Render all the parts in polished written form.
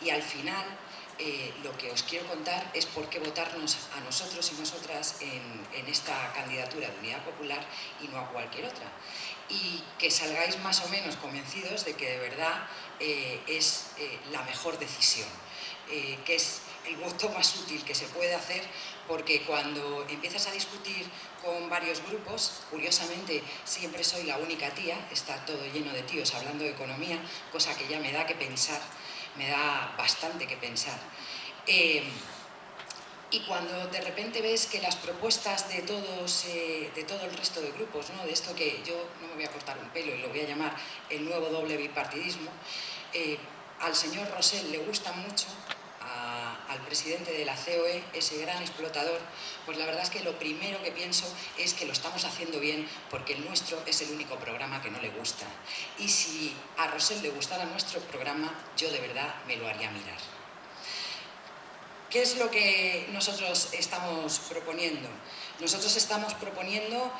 Y al final, lo que os quiero contar es por qué votarnos a nosotros y nosotras en esta candidatura de Unidad Popular y no a cualquier otra. Y que salgáis más o menos convencidos de que de verdad es la mejor decisión, que es el voto más útil que se puede hacer, porque cuando empiezas a discutir con varios grupos, curiosamente siempre soy la única tía, está todo lleno de tíos hablando de economía, cosa que ya me da que pensar, me da bastante que pensar. Y cuando de repente ves que las propuestas de todo el resto de grupos, ¿no?, de esto que yo no me voy a cortar un pelo y lo voy a llamar el nuevo doble bipartidismo, al señor Rosell le gusta mucho, al presidente de la COE, ese gran explotador, pues la verdad es que lo primero que pienso es que lo estamos haciendo bien, porque el nuestro es el único programa que no le gusta. Y si a Rosell le gustara nuestro programa, yo de verdad me lo haría mirar. ¿Qué es lo que nosotros estamos proponiendo? Nosotros estamos proponiendo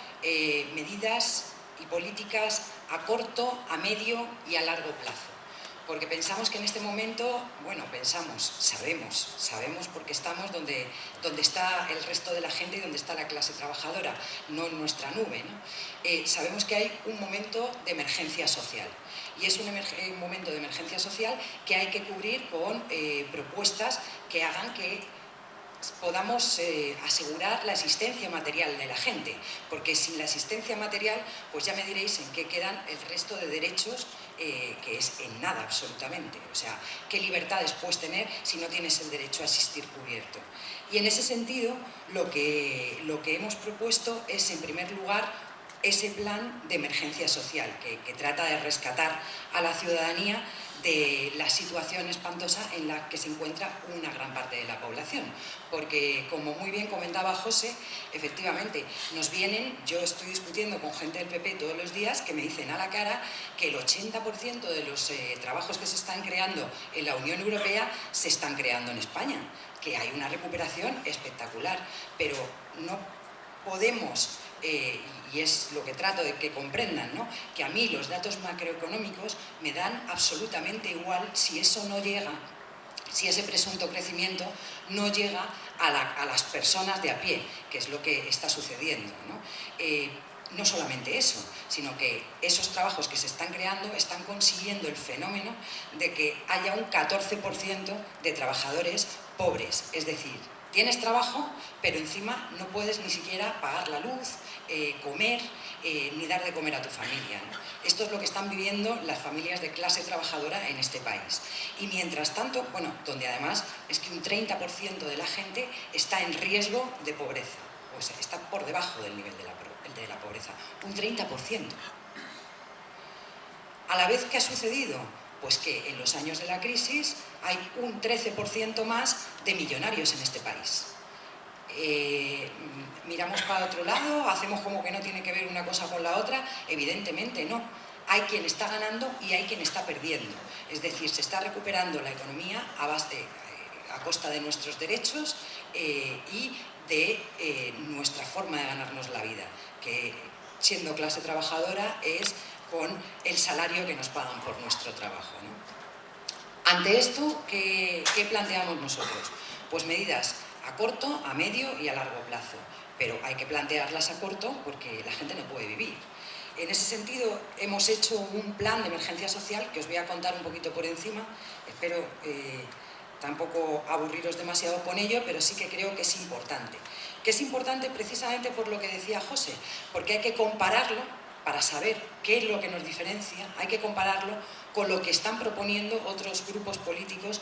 medidas y políticas a corto, a medio y a largo plazo. Porque pensamos que en este momento, bueno, sabemos porque estamos donde está el resto de la gente y donde está la clase trabajadora, no en nuestra nube, ¿no? Sabemos que hay un momento de emergencia social. Y es un momento de emergencia social que hay que cubrir con propuestas que hagan que podamos asegurar la existencia material de la gente, porque sin la existencia material, pues ya me diréis en qué quedan el resto de derechos, que es en nada absolutamente. O sea, ¿qué libertades puedes tener si no tienes el derecho a existir cubierto? Y en ese sentido, lo que hemos propuesto es, en primer lugar, ese plan de emergencia social que trata de rescatar a la ciudadanía de la situación espantosa en la que se encuentra una gran parte de la población. Porque, como muy bien comentaba José, efectivamente, nos vienen, yo estoy discutiendo con gente del PP todos los días que me dicen a la cara que el 80% de los trabajos que se están creando en la Unión Europea se están creando en España, que hay una recuperación espectacular, pero no podemos, y es lo que trato de que comprendan, ¿no?, que a mí los datos macroeconómicos me dan absolutamente igual si eso no llega, si ese presunto crecimiento no llega a las personas de a pie, que es lo que está sucediendo, ¿no? No solamente eso, sino que esos trabajos que se están creando están consiguiendo el fenómeno de que haya un 14% de trabajadores pobres, es decir, tienes trabajo, pero encima no puedes ni siquiera pagar la luz, comer, ni dar de comer a tu familia, ¿no? Esto es lo que están viviendo las familias de clase trabajadora en este país. Y mientras tanto, bueno, donde además es que un 30% de la gente está en riesgo de pobreza, o sea, está por debajo del nivel de la pobreza, un 30%. A la vez, ¿qué ha sucedido? Pues que en los años de la crisis hay un 13% más de millonarios en este país. Miramos para otro lado, hacemos como que no tiene que ver una cosa con la otra, evidentemente no. Hay quien está ganando y hay quien está perdiendo. Es decir, se está recuperando la economía a costa de nuestros derechos y de nuestra forma de ganarnos la vida, que siendo clase trabajadora es con el salario que nos pagan por nuestro trabajo, ¿no? Ante esto, ¿qué planteamos nosotros? Pues medidas a corto, a medio y a largo plazo. Pero hay que plantearlas a corto porque la gente no puede vivir. En ese sentido, hemos hecho un plan de emergencia social que os voy a contar un poquito por encima. Espero tampoco aburriros demasiado con ello, pero sí que creo que es importante. Que es importante precisamente por lo que decía José, porque hay que compararlo para saber qué es lo que nos diferencia, hay que compararlo con lo que están proponiendo otros grupos políticos,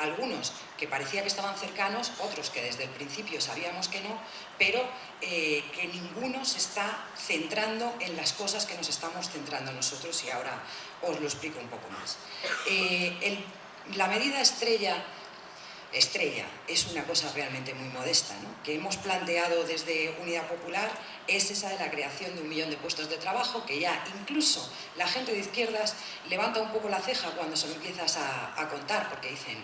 algunos que parecía que estaban cercanos, otros que desde el principio sabíamos que no, pero que ninguno se está centrando en las cosas que nos estamos centrando nosotros, y ahora os lo explico un poco más. La medida estrella es una cosa realmente muy modesta, ¿no?, que hemos planteado desde Unidad Popular, es esa de la creación de 1 millón de puestos de trabajo, que ya incluso la gente de izquierdas levanta un poco la ceja cuando se lo empiezas a contar, porque dicen,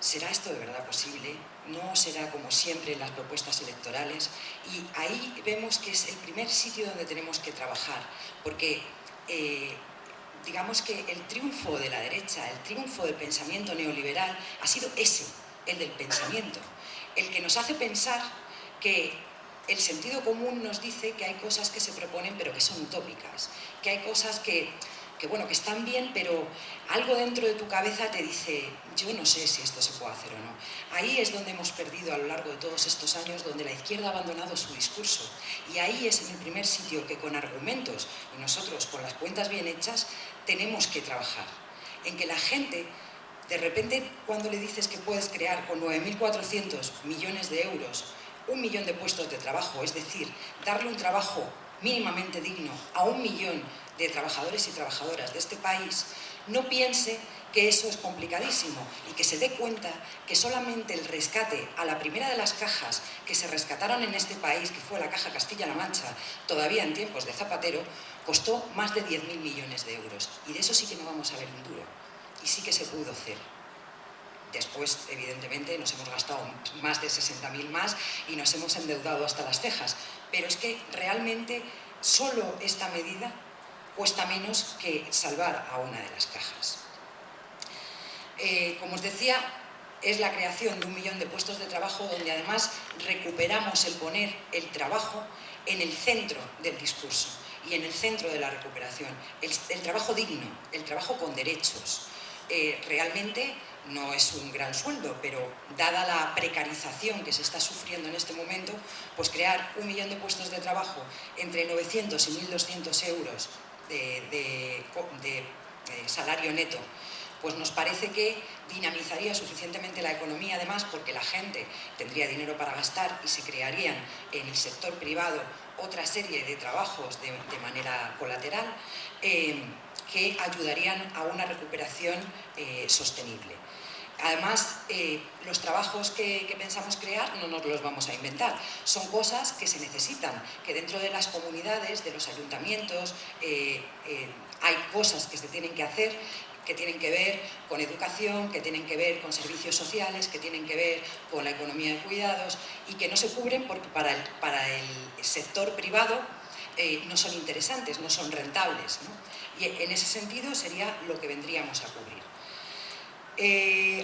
¿será esto de verdad posible? ¿No será como siempre en las propuestas electorales? Y ahí vemos que es el primer sitio donde tenemos que trabajar, porque digamos que el triunfo de la derecha, el triunfo del pensamiento neoliberal ha sido ese, el del pensamiento, el que nos hace pensar que el sentido común nos dice que hay cosas que se proponen pero que son utópicas, que hay cosas que están bien, pero algo dentro de tu cabeza te dice, yo no sé si esto se puede hacer o no. Ahí es donde hemos perdido a lo largo de todos estos años, donde la izquierda ha abandonado su discurso. Y ahí es en el primer sitio que con argumentos, y nosotros con las cuentas bien hechas, tenemos que trabajar. En que la gente, de repente, cuando le dices que puedes crear con 9.400 millones de euros 1 millón de puestos de trabajo, es decir, darle un trabajo mínimamente digno a 1 millón de trabajadores y trabajadoras de este país, no piense que eso es complicadísimo y que se dé cuenta que solamente el rescate a la primera de las cajas que se rescataron en este país, que fue la Caja Castilla-La Mancha, todavía en tiempos de Zapatero, costó más de 10.000 millones de euros. Y de eso sí que no vamos a ver un duro. Y sí que se pudo hacer. Después, evidentemente, nos hemos gastado más de 60.000 más y nos hemos endeudado hasta las cejas. Pero es que realmente solo esta medida cuesta menos que salvar a una de las cajas. Como os decía, es la creación de 1 millón de puestos de trabajo donde además recuperamos el poner el trabajo en el centro del discurso y en el centro de la recuperación. El trabajo digno, el trabajo con derechos. Realmente no es un gran sueldo, pero dada la precarización que se está sufriendo en este momento, pues crear 1 millón de puestos de trabajo entre 900 y 1.200 euros de salario neto, pues nos parece que dinamizaría suficientemente la economía, además porque la gente tendría dinero para gastar y se crearían en el sector privado otra serie de trabajos de manera colateral que ayudarían a una recuperación sostenible. Además, los trabajos que pensamos crear no nos los vamos a inventar, son cosas que se necesitan, que dentro de las comunidades, de los ayuntamientos, hay cosas que se tienen que hacer, que tienen que ver con educación, que tienen que ver con servicios sociales, que tienen que ver con la economía de cuidados y que no se cubren porque para el sector privado no son interesantes, no son rentables, ¿no? Y en ese sentido sería lo que vendríamos a cubrir.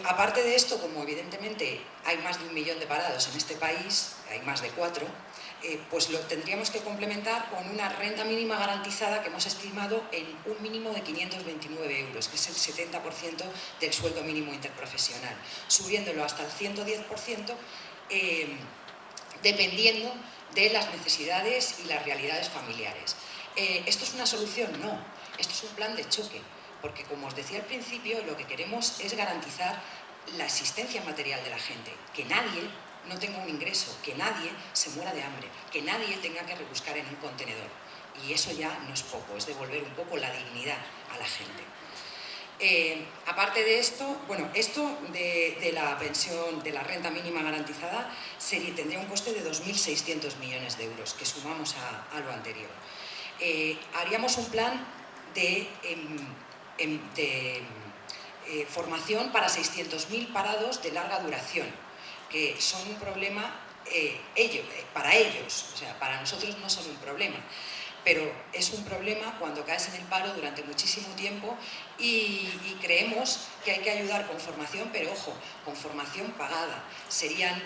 Aparte de esto, como evidentemente hay más de 1 millón de parados en este país, hay más de 4, pues lo tendríamos que complementar con una renta mínima garantizada que hemos estimado en un mínimo de 529 euros, que es el 70% del sueldo mínimo interprofesional, subiéndolo hasta el 110%, dependiendo de las necesidades y las realidades familiares. ¿Esto es una solución? No, esto es un plan de choque. Porque, como os decía al principio, lo que queremos es garantizar la existencia material de la gente, que nadie no tenga un ingreso, que nadie se muera de hambre, que nadie tenga que rebuscar en un contenedor. Y eso ya no es poco, es devolver un poco la dignidad a la gente. Aparte de esto, bueno, esto de la pensión, de la renta mínima garantizada, tendría un coste de 2.600 millones de euros, que sumamos a lo anterior. Haríamos un plan de formación para 600.000 parados de larga duración, que son un problema para ellos, o sea, para nosotros no son un problema, pero es un problema cuando caes en el paro durante muchísimo tiempo y creemos que hay que ayudar con formación, pero ojo, con formación pagada. Serían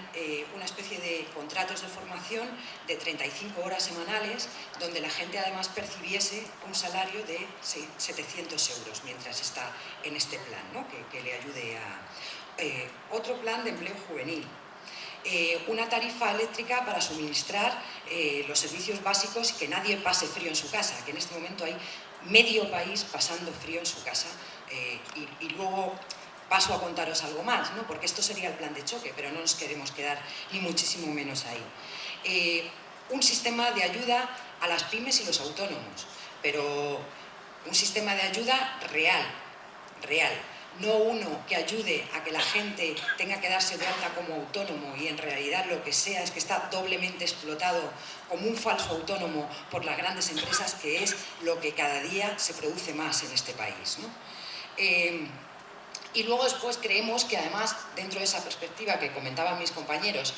una especie de contratos de formación de 35 horas semanales, donde la gente además percibiese un salario de 700 euros mientras está en este plan, ¿no? que le ayude a... otro plan de empleo juvenil. Una tarifa eléctrica para suministrar los servicios básicos y que nadie pase frío en su casa, que en este momento hay medio país pasando frío en su casa. Y luego paso a contaros algo más, ¿no? Porque esto sería el plan de choque, pero no nos queremos quedar ni muchísimo menos ahí. Un sistema de ayuda a las pymes y los autónomos, pero un sistema de ayuda real, no uno que ayude a que la gente tenga que darse de alta como autónomo y en realidad lo que sea es que está doblemente explotado como un falso autónomo por las grandes empresas, que es lo que cada día se produce más en este país, ¿no? Y luego después creemos que además, dentro de esa perspectiva que comentaban mis compañeros,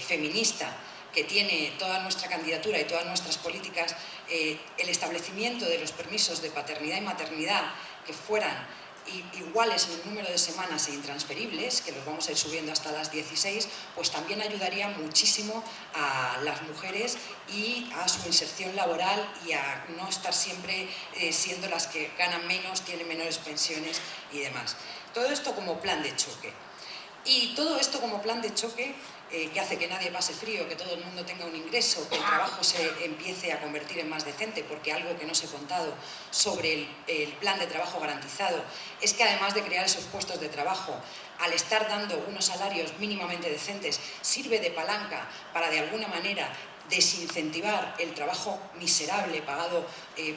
feminista que tiene toda nuestra candidatura y todas nuestras políticas, el establecimiento de los permisos de paternidad y maternidad que fueran iguales en el número de semanas e intransferibles, que los vamos a ir subiendo hasta las 16, pues también ayudaría muchísimo a las mujeres y a su inserción laboral y a no estar siempre siendo las que ganan menos, tienen menores pensiones y demás. Todo esto como plan de choque. Y todo esto como plan de choque que hace que nadie pase frío, que todo el mundo tenga un ingreso, que el trabajo se empiece a convertir en más decente, porque algo que no os he contado sobre el plan de trabajo garantizado es que además de crear esos puestos de trabajo, al estar dando unos salarios mínimamente decentes, sirve de palanca para de alguna manera desincentivar el trabajo miserable pagado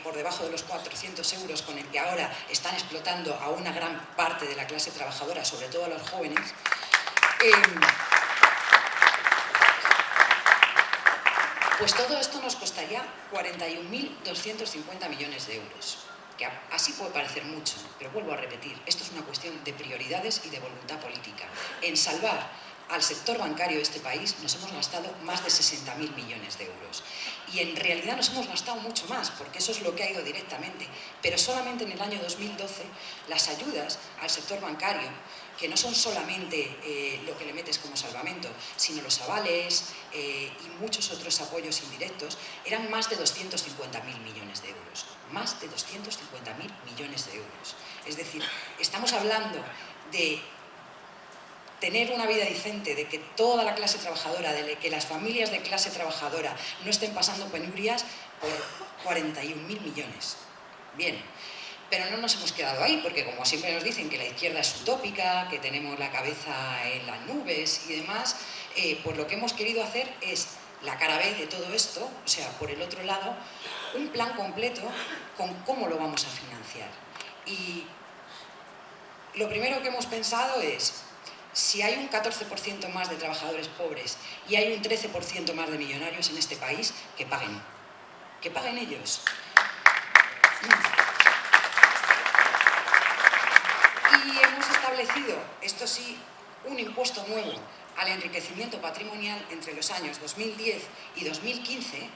por debajo de los 400 euros con el que ahora están explotando a una gran parte de la clase trabajadora, sobre todo a los jóvenes. Pues todo esto nos costaría 41.250 millones de euros. Que así puede parecer mucho, pero vuelvo a repetir, esto es una cuestión de prioridades y de voluntad política. En salvar al sector bancario de este país nos hemos gastado más de 60.000 millones de euros. Y en realidad nos hemos gastado mucho más, porque eso es lo que ha ido directamente. Pero solamente en el año 2012 las ayudas al sector bancario, que no son solamente lo que le metes como salvamento, sino los avales y muchos otros apoyos indirectos, eran más de 250.000 millones de euros. Más de 250.000 millones de euros. Es decir, estamos hablando de tener una vida decente, de que toda la clase trabajadora, de que las familias de clase trabajadora no estén pasando penurias por 41.000 millones. Bien, pero no nos hemos quedado ahí, porque como siempre nos dicen que la izquierda es utópica, que tenemos la cabeza en las nubes y demás, pues lo que hemos querido hacer es la cara B de todo esto, o sea, por el otro lado, un plan completo con cómo lo vamos a financiar. Y lo primero que hemos pensado es, si hay un 14% más de trabajadores pobres y hay un 13% más de millonarios en este país, que paguen ellos. Y hemos establecido, esto sí, un impuesto nuevo al enriquecimiento patrimonial entre los años 2010 y 2015,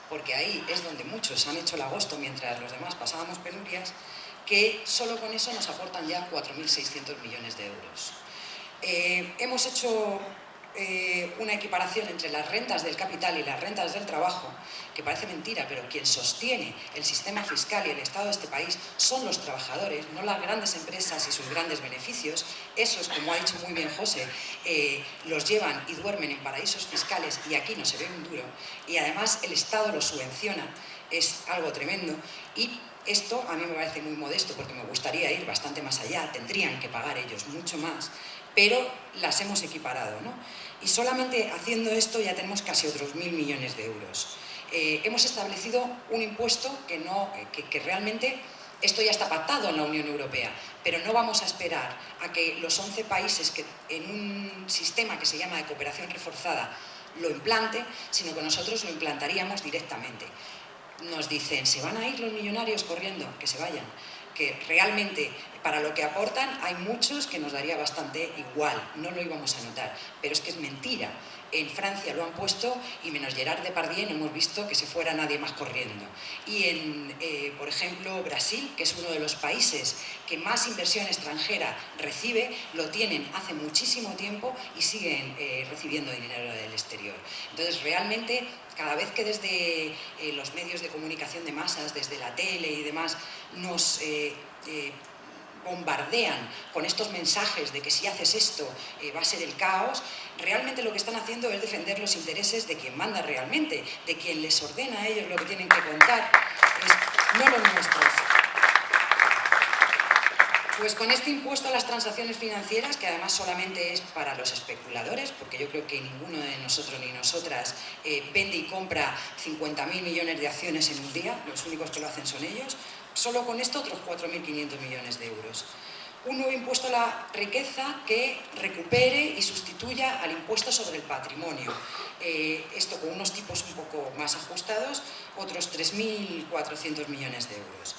porque ahí es donde muchos han hecho el agosto mientras los demás pasábamos penurias, que solo con eso nos aportan ya 4.600 millones de euros. Hemos hecho una equiparación entre las rentas del capital y las rentas del trabajo, que parece mentira, pero quien sostiene el sistema fiscal y el Estado de este país son los trabajadores, no las grandes empresas y sus grandes beneficios. Esos, como ha dicho muy bien José, los llevan y duermen en paraísos fiscales y aquí no se ve un duro, y además el Estado los subvenciona, es algo tremendo. Y esto a mí me parece muy modesto porque me gustaría ir bastante más allá, tendrían que pagar ellos mucho más, pero las hemos equiparado, ¿no? Y solamente haciendo esto ya tenemos casi otros 1.000 millones de euros. Hemos establecido un impuesto que realmente esto ya está pactado en la Unión Europea, pero no vamos a esperar a que los 11 países que en un sistema que se llama de cooperación reforzada lo implante, sino que nosotros lo implantaríamos directamente. Nos dicen, ¿se van a ir los millonarios corriendo? Que se vayan. Que realmente para lo que aportan hay muchos que nos daría bastante igual, no lo íbamos a notar, pero es que es mentira. En Francia lo han puesto y menos Gerard Depardieu no hemos visto que se fuera nadie más corriendo. Y en, por ejemplo, Brasil, que es uno de los países que más inversión extranjera recibe, lo tienen hace muchísimo tiempo y siguen recibiendo dinero del exterior. Entonces, realmente, cada vez que desde los medios de comunicación de masas, desde la tele y demás, nos bombardean con estos mensajes de que si haces esto va a ser el caos, realmente lo que están haciendo es defender los intereses de quien manda realmente, de quien les ordena a ellos lo que tienen que contar, no los nuestros. Pues con este impuesto a las transacciones financieras, que además solamente es para los especuladores, porque yo creo que ninguno de nosotros ni nosotras vende y compra 50.000 millones de acciones en un día, los únicos que lo hacen son ellos, solo con esto otros 4.500 millones de euros. Un nuevo impuesto a la riqueza que recupere y sustituya al impuesto sobre el patrimonio. Esto con unos tipos un poco más ajustados, otros 3.400 millones de euros.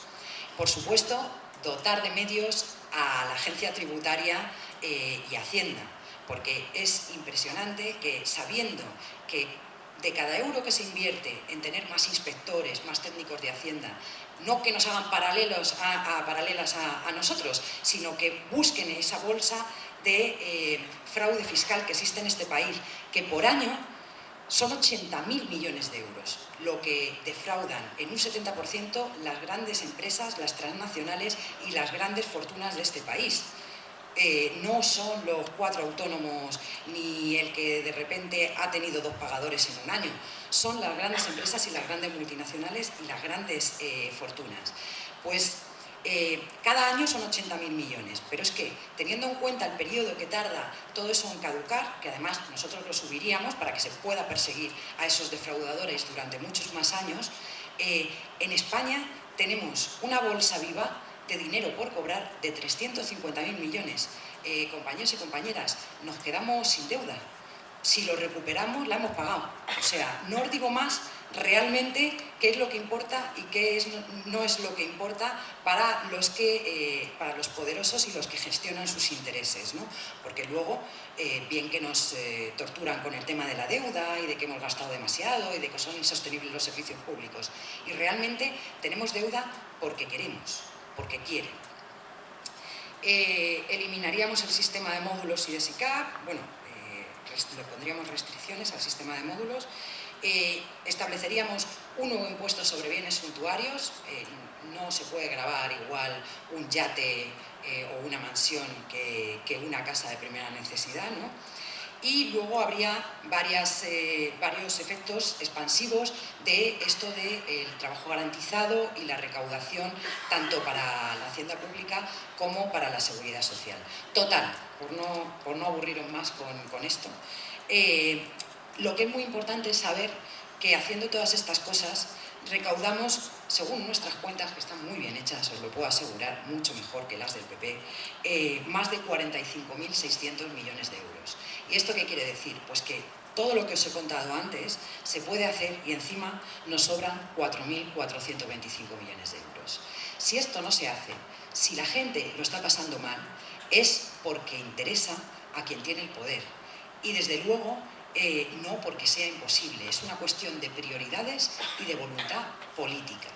Por supuesto, dotar de medios a la agencia tributaria y Hacienda, porque es impresionante que sabiendo que de cada euro que se invierte en tener más inspectores, más técnicos de Hacienda, no que nos hagan paralelas a nosotros, sino que busquen esa bolsa de fraude fiscal que existe en este país, que por año son 80.000 millones de euros, lo que defraudan en un 70% las grandes empresas, las transnacionales y las grandes fortunas de este país. No son los 4 autónomos ni el que de repente ha tenido 2 pagadores en un año, son las grandes empresas y las grandes multinacionales y las grandes fortunas. Pues cada año son 80.000 millones, pero es que teniendo en cuenta el periodo que tarda todo eso en caducar, que además nosotros lo subiríamos para que se pueda perseguir a esos defraudadores durante muchos más años, en España tenemos una bolsa viva de dinero por cobrar de 350.000 millones. Compañeros y compañeras, nos quedamos sin deuda. Si lo recuperamos, la hemos pagado. O sea, no os digo más realmente qué es lo que importa y qué no es lo que importa para los poderosos y los que gestionan sus intereses, ¿no? Porque luego, bien que nos torturan con el tema de la deuda y de que hemos gastado demasiado y de que son insostenibles los servicios públicos. Y realmente tenemos deuda porque queremos, porque quieren. Eliminaríamos el sistema de módulos y de SICAP, bueno, le pondríamos restricciones al sistema de módulos, estableceríamos un nuevo impuesto sobre bienes suntuarios, no se puede gravar igual un yate o una mansión que una casa de primera necesidad, ¿no? Y luego habría varios efectos expansivos de esto del trabajo garantizado y la recaudación tanto para la hacienda pública como para la seguridad social. Total, por no aburriros más con esto, lo que es muy importante es saber que haciendo todas estas cosas recaudamos, según nuestras cuentas, que están muy bien hechas, os lo puedo asegurar, mucho mejor que las del PP, más de 45.600 millones de euros. ¿Y esto qué quiere decir? Pues que todo lo que os he contado antes se puede hacer y encima nos sobran 4.425 millones de euros. Si esto no se hace, si la gente lo está pasando mal, es porque interesa a quien tiene el poder. Y desde luego, no porque sea imposible, es una cuestión de prioridades y de voluntad política.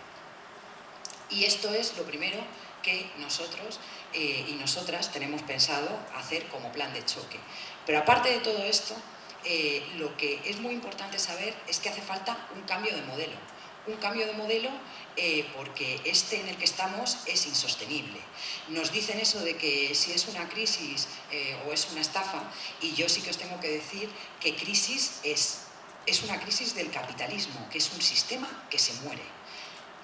Y esto es lo primero que nosotros y nosotras tenemos pensado hacer como plan de choque. Pero aparte de todo esto, lo que es muy importante saber es que hace falta un cambio de modelo. Un cambio de modelo porque este en el que estamos es insostenible. Nos dicen eso de que si es una crisis o es una estafa, y yo sí que os tengo que decir que crisis es una crisis del capitalismo, que es un sistema que se muere.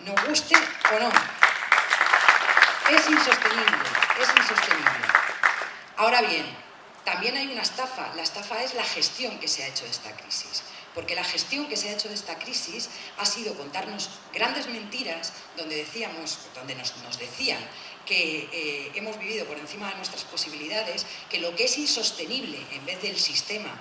Nos guste o no, es insostenible, es insostenible. Ahora bien, también hay una estafa. La estafa es la gestión que se ha hecho de esta crisis. Porque la gestión que se ha hecho de esta crisis ha sido contarnos grandes mentiras donde nos decían que hemos vivido por encima de nuestras posibilidades, que lo que es insostenible en vez del sistema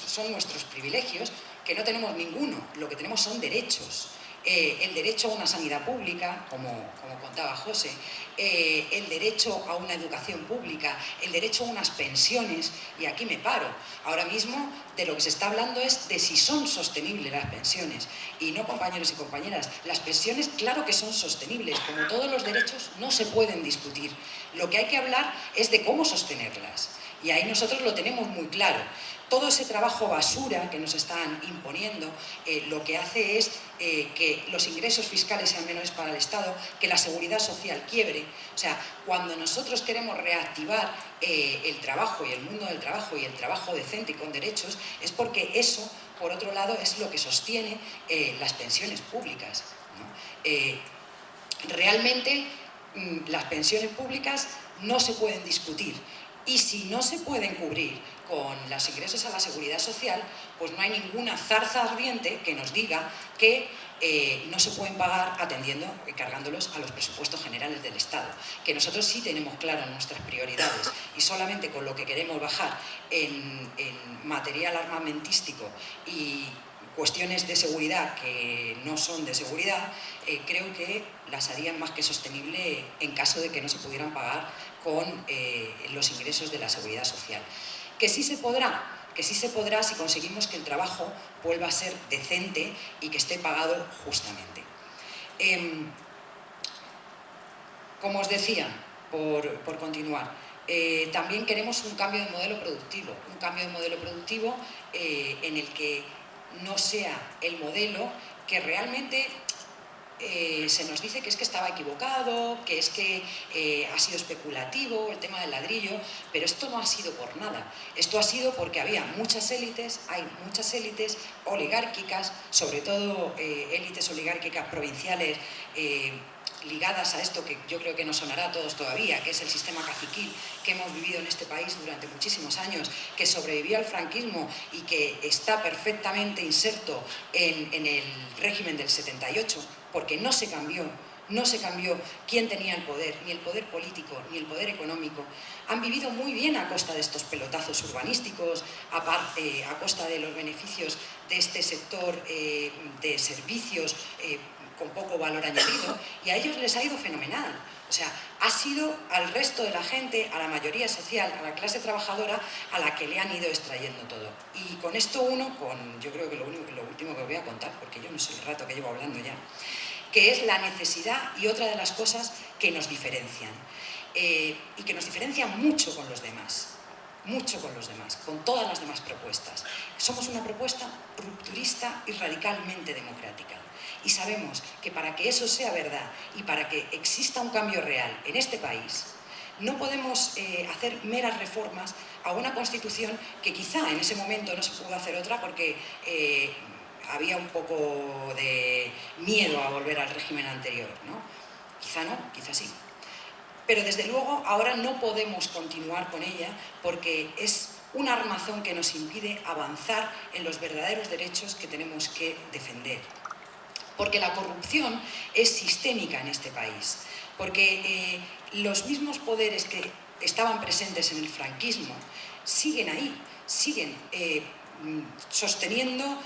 son nuestros privilegios, que no tenemos ninguno, lo que tenemos son derechos. El derecho a una sanidad pública, como contaba José, el derecho a una educación pública, el derecho a unas pensiones, y aquí me paro. Ahora mismo de lo que se está hablando es de si son sostenibles las pensiones. Y no, compañeros y compañeras, las pensiones claro que son sostenibles, como todos los derechos no se pueden discutir. Lo que hay que hablar es de cómo sostenerlas. Y ahí nosotros lo tenemos muy claro. Todo ese trabajo basura que nos están imponiendo lo que hace es que los ingresos fiscales sean menores para el Estado, que la seguridad social quiebre. O sea, cuando nosotros queremos reactivar el trabajo y el mundo del trabajo y el trabajo decente y con derechos, es porque eso, por otro lado, es lo que sostiene las pensiones públicas, ¿no? Realmente las pensiones públicas no se pueden discutir. Y si no se pueden cubrir con los ingresos a la seguridad social, pues no hay ninguna zarza ardiente que nos diga que no se pueden pagar atendiendo y cargándolos a los presupuestos generales del Estado. Que nosotros sí tenemos claras nuestras prioridades y solamente con lo que queremos bajar en material armamentístico y cuestiones de seguridad que no son de seguridad, creo que las harían más que sostenible en caso de que no se pudieran pagar con los ingresos de la seguridad social. ¿Que sí se podrá? que sí se podrá si conseguimos que el trabajo vuelva a ser decente y que esté pagado justamente. Como os decía, por continuar, también queremos un cambio de modelo productivo, en el que no sea el modelo que realmente se nos dice que es que estaba equivocado, que es que ha sido especulativo el tema del ladrillo, pero esto no ha sido por nada. Esto ha sido porque había muchas élites, hay muchas élites oligárquicas, sobre todo élites oligárquicas provinciales, ligadas a esto que yo creo que nos sonará a todos todavía, que es el sistema caciquil que hemos vivido en este país durante muchísimos años, que sobrevivió al franquismo y que está perfectamente inserto en el régimen del 78, porque no se cambió quién tenía el poder, ni el poder político, ni el poder económico. Han vivido muy bien a costa de estos pelotazos urbanísticos, a costa de los beneficios de este sector de servicios con poco valor añadido, y a ellos les ha ido fenomenal. O sea, ha sido al resto de la gente, a la mayoría social, a la clase trabajadora, a la que le han ido extrayendo todo. Y con esto yo creo que lo último que voy a contar, porque yo no sé el rato que llevo hablando ya, que es la necesidad y otra de las cosas que nos diferencian. Y que nos diferencian mucho con los demás. Con todas las demás propuestas. Somos una propuesta rupturista y radicalmente democrática. Y sabemos que para que eso sea verdad y para que exista un cambio real en este país, no podemos hacer meras reformas a una Constitución que quizá en ese momento no se pudo hacer otra porque había un poco de miedo a volver al régimen anterior, ¿no? Quizá no, quizá sí. Pero desde luego ahora no podemos continuar con ella porque es un armazón que nos impide avanzar en los verdaderos derechos que tenemos que defender. Porque la corrupción es sistémica en este país. Porque los mismos poderes que estaban presentes en el franquismo siguen ahí, siguen sosteniendo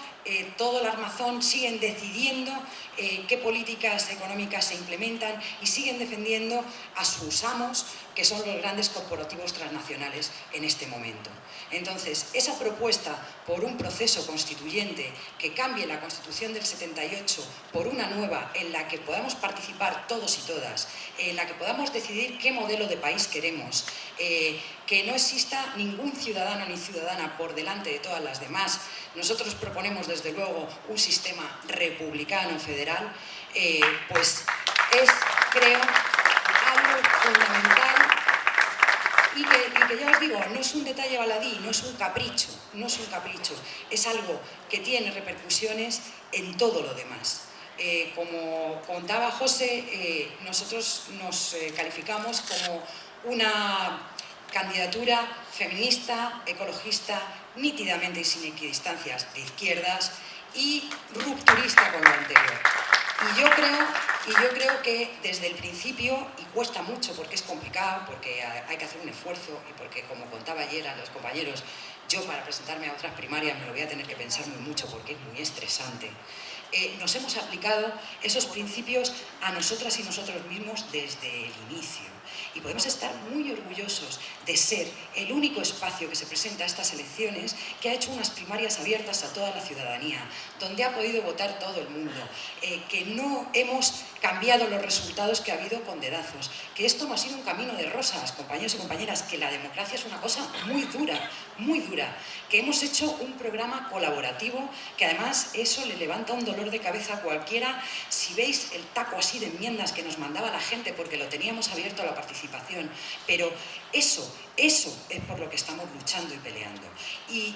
todo el armazón, siguen decidiendo qué políticas económicas se implementan y siguen defendiendo a sus amos, que son los grandes corporativos transnacionales en este momento. Entonces, esa propuesta por un proceso constituyente que cambie la Constitución del 78 por una nueva en la que podamos participar todos y todas, en la que podamos decidir qué modelo de país queremos, que no exista ningún ciudadano ni ciudadana por delante de todas las demás. Nosotros proponemos desde luego un sistema republicano federal, pues es, creo, algo fundamental y que ya os digo, no es un detalle baladí, no es un capricho, es algo que tiene repercusiones en todo lo demás. Como contaba José, nosotros nos calificamos como una candidatura feminista, ecologista, nítidamente y sin equidistancias de izquierdas y rupturista con lo anterior. Y yo creo que desde el principio, y cuesta mucho porque es complicado, porque hay que hacer un esfuerzo y porque, como contaba ayer a los compañeros, yo para presentarme a otras primarias me lo voy a tener que pensar muy mucho porque es muy estresante. Nos hemos aplicado esos principios a nosotras y nosotros mismos desde el inicio. Y podemos estar muy orgullosos de ser el único espacio que se presenta a estas elecciones que ha hecho unas primarias abiertas a toda la ciudadanía, donde ha podido votar todo el mundo, que no hemos cambiado los resultados que ha habido con dedazos, que esto no ha sido un camino de rosas, compañeros y compañeras, que la democracia es una cosa muy dura, que hemos hecho un programa colaborativo, que además eso le levanta un dolor de cabeza a cualquiera. Si veis el taco así de enmiendas que nos mandaba la gente porque lo teníamos abierto a la participación, pero eso es por lo que estamos luchando y peleando. Y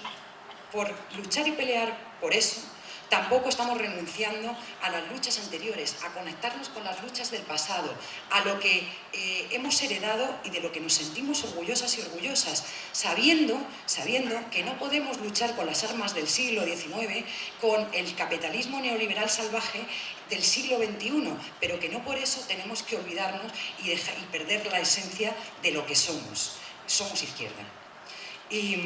por luchar y pelear por eso, tampoco estamos renunciando a las luchas anteriores, a conectarnos con las luchas del pasado, a lo que hemos heredado y de lo que nos sentimos orgullosas y orgullosas, sabiendo que no podemos luchar con las armas del siglo XIX, con el capitalismo neoliberal salvaje del siglo XXI, pero que no por eso tenemos que olvidarnos y perder la esencia de lo que somos. Somos izquierda. Y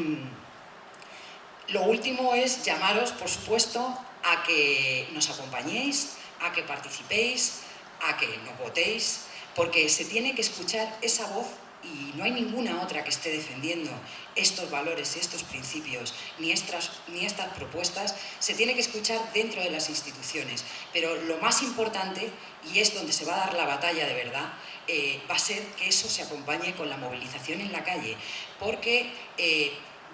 lo último es llamaros, por supuesto, a que nos acompañéis, a que participéis, a que nos votéis, porque se tiene que escuchar esa voz y no hay ninguna otra que esté defendiendo estos valores, estos principios, ni estas propuestas, se tiene que escuchar dentro de las instituciones. Pero lo más importante, y es donde se va a dar la batalla de verdad, va a ser que eso se acompañe con la movilización en la calle, porque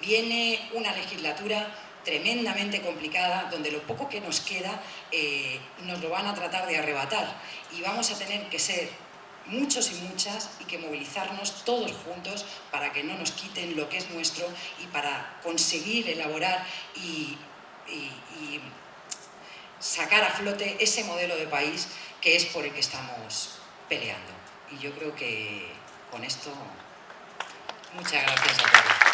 viene una legislatura tremendamente complicada, donde lo poco que nos queda nos lo van a tratar de arrebatar, y vamos a tener que ser muchos y muchas, y que movilizarnos todos juntos para que no nos quiten lo que es nuestro, y para conseguir elaborar y sacar a flote ese modelo de país que es por el que estamos peleando. Y yo creo que con esto, muchas gracias a todos.